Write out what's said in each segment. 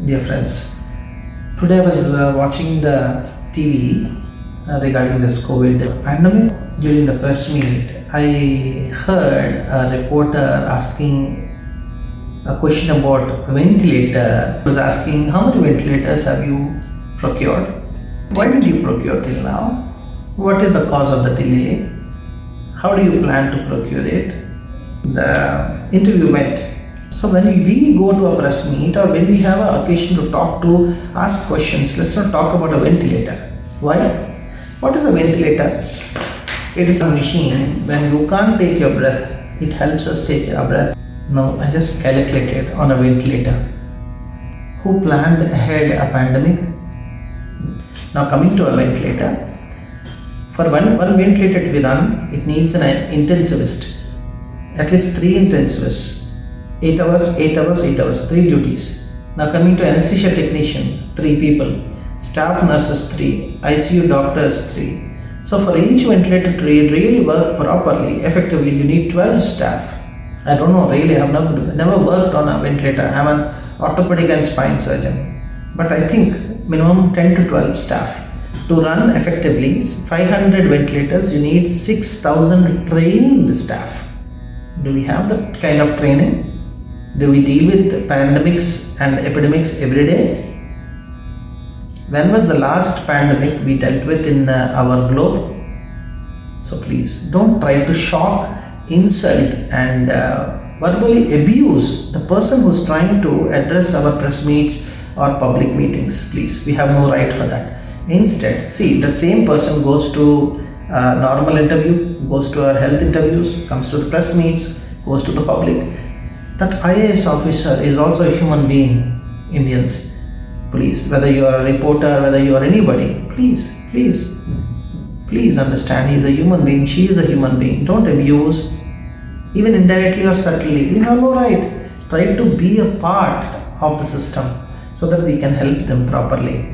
Dear friends, today I was watching the TV regarding this COVID pandemic. During the press meet, I heard a reporter asking a question about ventilator. He was asking, how many ventilators have you procured? Why did you procure till now? What is the cause of the delay? How do you plan to procure it? The interview went. So when we go to a press meet or when we have an occasion to ask questions, let's not talk about a ventilator. Why? What is a ventilator? It is a machine. When you can't take your breath, it helps us take our breath. Now I just calculated on a ventilator. Who planned ahead a pandemic? Now coming to a ventilator, for one ventilator to be run, it needs an intensivist, at least 3 intensivists. 8 hours, 8 hours, 8 hours, 3 duties. Now coming to anesthesia technician, 3 people, staff nurses 3, ICU doctors 3. So for each ventilator to really work properly, effectively, you need 12 staff. I don't know, really, I have never worked on a ventilator. I am an orthopedic and spine surgeon. But I think minimum 10 to 12 staff. To run effectively 500 ventilators, you need 6,000 trained staff. Do we have that kind of training? Do we deal with pandemics and epidemics every day? When was the last pandemic we dealt with in our globe? So please don't try to shock, insult and verbally abuse the person who's trying to address our press meets or public meetings. Please, we have no right for that. Instead, see, that same person goes to a normal interview, goes to our health interviews, comes to the press meets, goes to the public. That IAS officer is also a human being, Indians. Please, whether you are a reporter, whether you are anybody, please understand, he is a human being, she is a human being. Don't abuse, even indirectly or subtly. We have no right. Try to be a part of the system so that we can help them properly.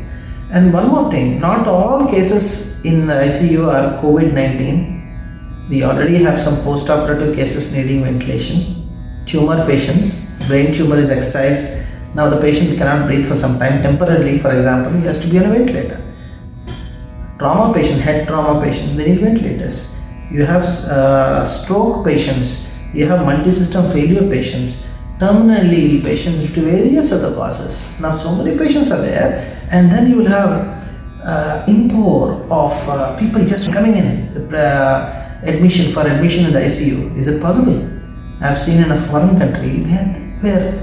And one more thing, not all cases in the ICU are COVID-19. We already have some post-operative cases needing ventilation. Tumor patients, brain tumor is excised. Now the patient cannot breathe for some time temporarily, for example, he has to be on a ventilator. Trauma patient, head trauma patient, they need ventilators. You have stroke patients, you have multi-system failure patients, terminally ill patients due to various other causes. Now so many patients are there, and then you will have import of people just coming in with admission in the ICU. Is it possible? I have seen in a foreign country where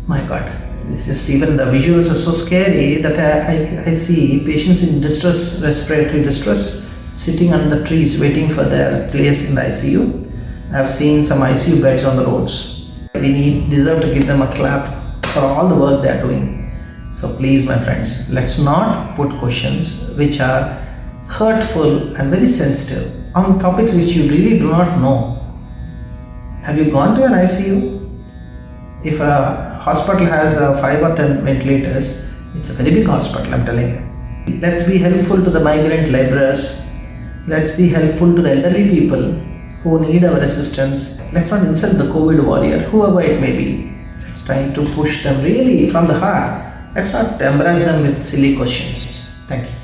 my God, this just even the visuals are so scary that I see patients in distress, respiratory distress, sitting under the trees waiting for their place in the ICU. I have seen some ICU beds on the roads. We deserve to give them a clap for all the work they are doing. So please, my friends, let's not put questions which are hurtful and very sensitive on topics which you really do not know. Have you gone to an ICU? If a hospital has 5 or 10 ventilators, it's a very big hospital, I'm telling you. Let's be helpful to the migrant laborers. Let's be helpful to the elderly people who need our assistance. Let's not insult the COVID warrior, whoever it may be. Let's try to push them really from the heart. Let's not embarrass them with silly questions. Thank you.